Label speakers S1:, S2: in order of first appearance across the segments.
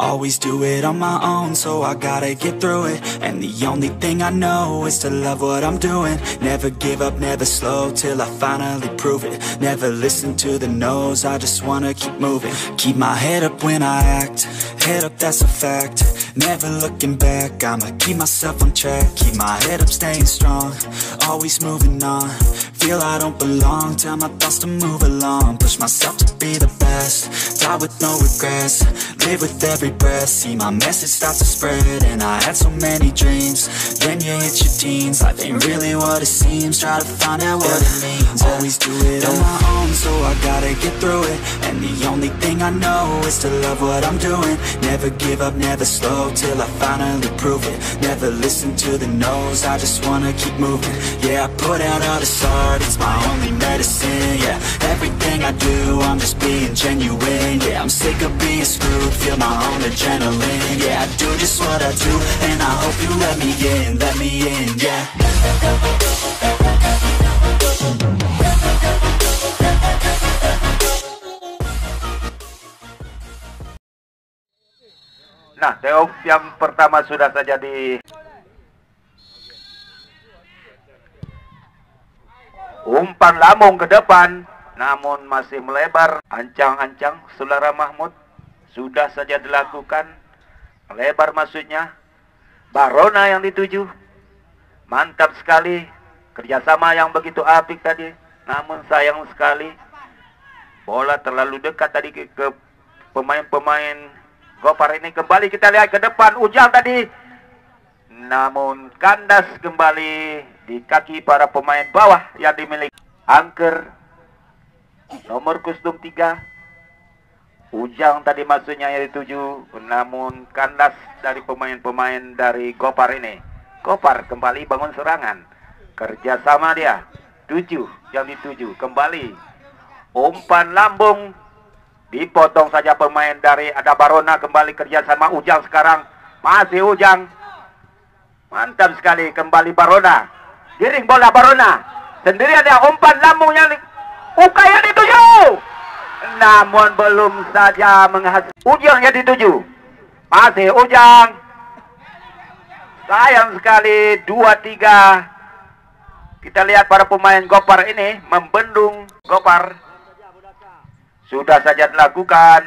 S1: Always do it on my own, so I gotta get through it. And the only thing I know is to love what I'm doing. Never give up, never slow, till I finally prove it. Never listen to the no's, I just wanna keep moving. Keep my head up when I act, head up, that's a fact. Never looking back, I'ma keep myself on track. Keep my head up, staying strong, always moving on. Feel I don't belong, tell my thoughts to move along. Push myself to be the best, die with no regrets. Live with every breath, see my message start to spread. And I had so many dreams, then you hit your teens. Life ain't really what it seems, try to find out what it means. Always do it on my own, so I gotta get through it. And the only thing I know is to love what I'm doing. Never give up, never slow, till I finally prove it. Never listen to the no's, I just wanna keep moving. Yeah, I put out all this art, it's my only medicine. Yeah, everything I do, I'm just being genuine. Yeah, I'm sick of being screwed, feel my own adrenaline. Yeah, I do just what I do, and I hope you let me in, yeah.
S2: Nah, Teop yang pertama sudah saja di umpan lambung ke depan, namun masih melebar. Ancang-ancang, Saudara Mahmud, sudah saja dilakukan. Melebar maksudnya. Barona yang dituju. Mantap sekali. Kerjasama yang begitu apik tadi. Namun sayang sekali, bola terlalu dekat tadi ke pemain-pemain Gopar ini. Kembali kita lihat ke depan, Ujang tadi, namun kandas kembali di kaki para pemain bawah yang dimiliki Angker nomor kostum 3. Ujang tadi maksudnya yang dituju, namun kandas dari pemain-pemain dari Gopar ini. Gopar kembali bangun serangan, kerjasama dia. 7 yang dituju, kembali umpan lambung, dipotong saja pemain dari ada Barona. Kembali kerjasama Ujang sekarang, masih Ujang, mantap sekali. Kembali Barona, giring bola Barona sendirian dia, umpan lambung yang Ukay yang dituju, namun belum saja menghasilkan. Ujang yang dituju, masih Ujang, sayang sekali. 2-3. Kita lihat para pemain Gopar ini membendung Gopar. Sudah saja dilakukan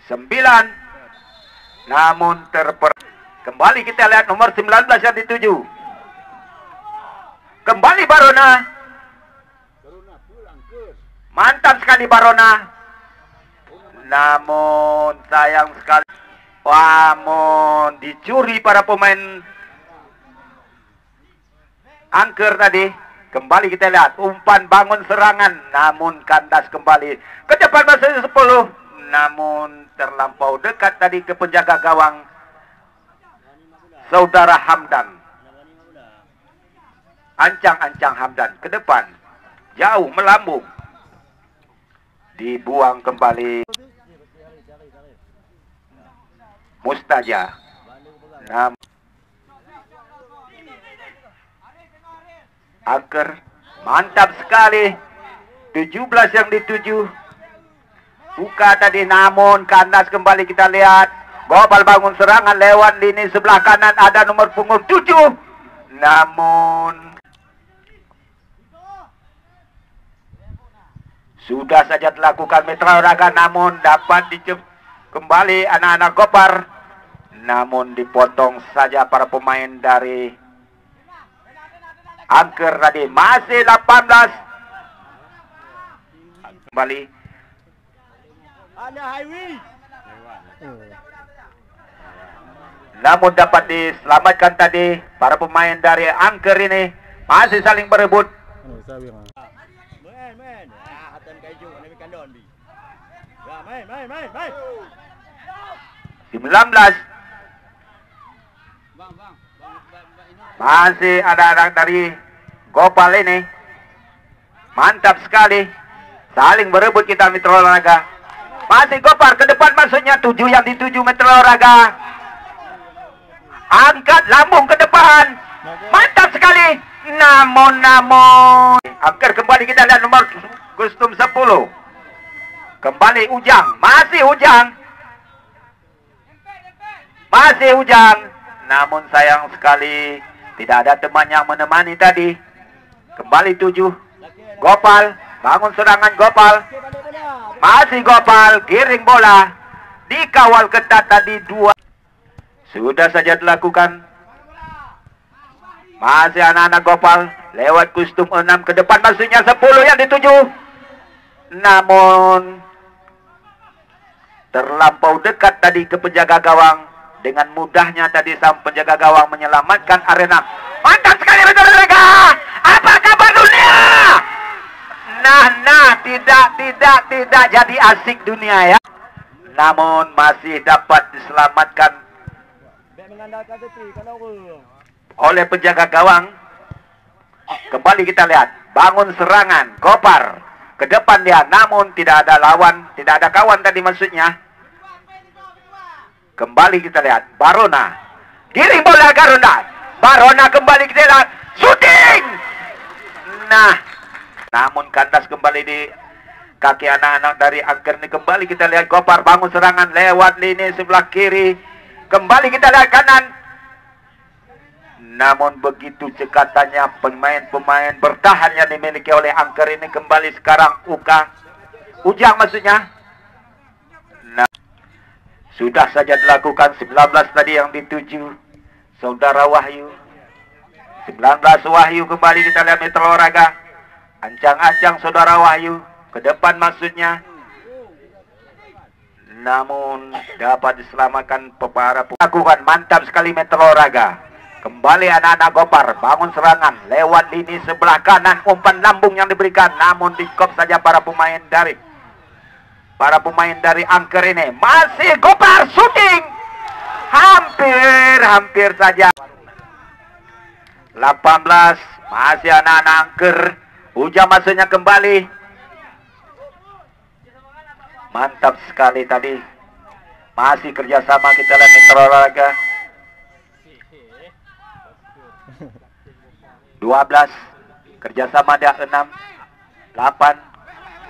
S2: 9, namun kembali kita lihat nomor 19 yang dituju. Kembali Barona, mantap sekali Barona, namun sayang sekali, namun dicuri para pemain Angker tadi. Kembali kita lihat umpan bangun serangan, namun kandas kembali ke depan masih 10, namun terlampau dekat tadi ke penjaga gawang Saudara Hamdan. Ancang-ancang Hamdan ke depan, jauh melambung, dibuang kembali Mustaja. Angker, mantap sekali. 17 yang dituju. Buka tadi, namun kandas kembali. Kita lihat Gopal bangun serangan lewat lini sebelah kanan, ada nomor punggung 7, namun sudah saja dilakukan Mitra Raga, namun dapat kembali anak-anak Gopar, namun dipotong saja para pemain dari Angker tadi. Masih 18. Kembali. Namun dapat diselamatkan tadi para pemain dari Angker ini. Masih saling berebut. 19. Masih ada anak dari Gopal ini. Mantap sekali. Saling berebut kita Mitra Olahraga. Masih Gopar ke depan maksudnya 7 yang dituju Metro Raga. Angkat lambung ke depan. Mantap sekali. Namun Angker kembali kita lihat nomor kostum 10. Kembali Ujang. Masih Ujang. Masih Ujang. Namun sayang sekali tidak ada teman yang menemani tadi. Kembali 7. Gopal. Bangun serangan Gopal. Masih Gopal. Giring bola. Dikawal ketat tadi 2. Sudah saja dilakukan. Masih anak-anak Gopal. Lewat kostum 6 ke depan. Maksudnya 10 yang dituju. Namun terlampau dekat tadi ke penjaga gawang. Dengan mudahnya tadi sang penjaga gawang menyelamatkan arena. Mantap sekali Metro Raga. Apa kabar dunia? Tidak jadi asik dunia ya. Namun masih dapat diselamatkan oleh penjaga gawang. Kembali kita lihat. Bangun serangan Gopar. Ke depan dia. Namun tidak ada lawan. Tidak ada kawan tadi maksudnya. Kembali kita lihat. Barona. Giring bola Garuda. Barona kembali kita lihat. Shooting. Nah. Namun kandas kembali di kaki anak-anak dari Angker ini. Kembali kita lihat Gopar bangun serangan lewat lini sebelah kiri. Kembali kita lihat kanan. Namun begitu cekatannya pemain-pemain bertahan yang dimiliki oleh Angker ini. Kembali sekarang Ujang maksudnya. Nah, sudah saja dilakukan 19 tadi yang dituju Saudara Wahyu. 19 Wahyu kembali kita lihat Metro Raga. Ancang-ancang Saudara Wahyu. Ke depan maksudnya. Namun dapat diselamatkan para lakukan. Mantap sekali Metro Raga. Kembali anak-anak Gopar. Bangun serangan. Lewat lini sebelah kanan. Umpan lambung yang diberikan. Namun dikop saja para pemain dari Angker ini. Masih Gopar shooting. Hampir saja. 18. Masih anak-anak Angker. Ujang maksudnya kembali. Mantap sekali tadi. Masih kerjasama kita lihat Metro Raga. 12. Kerjasama dia 6. 8.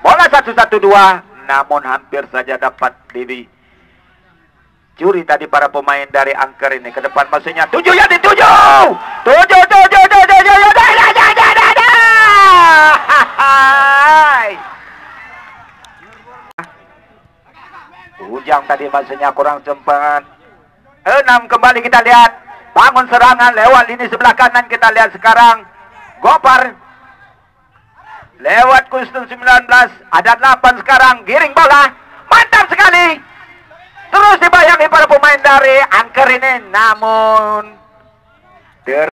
S2: Bola 1-1-2. Namun hampir saja dapat curi tadi para pemain dari Angker ini. Ke depan maksudnya 7 yang dituju. 7. Ujang tadi maksudnya kurang sempat. 6 kembali kita lihat. Bangun serangan lewat lini sebelah kanan. Kita lihat sekarang Gopar lewat kostum 19. Ada 8 sekarang. Giring bola. Mantap sekali. Terus dibayangi para pemain dari Angker ini. Namun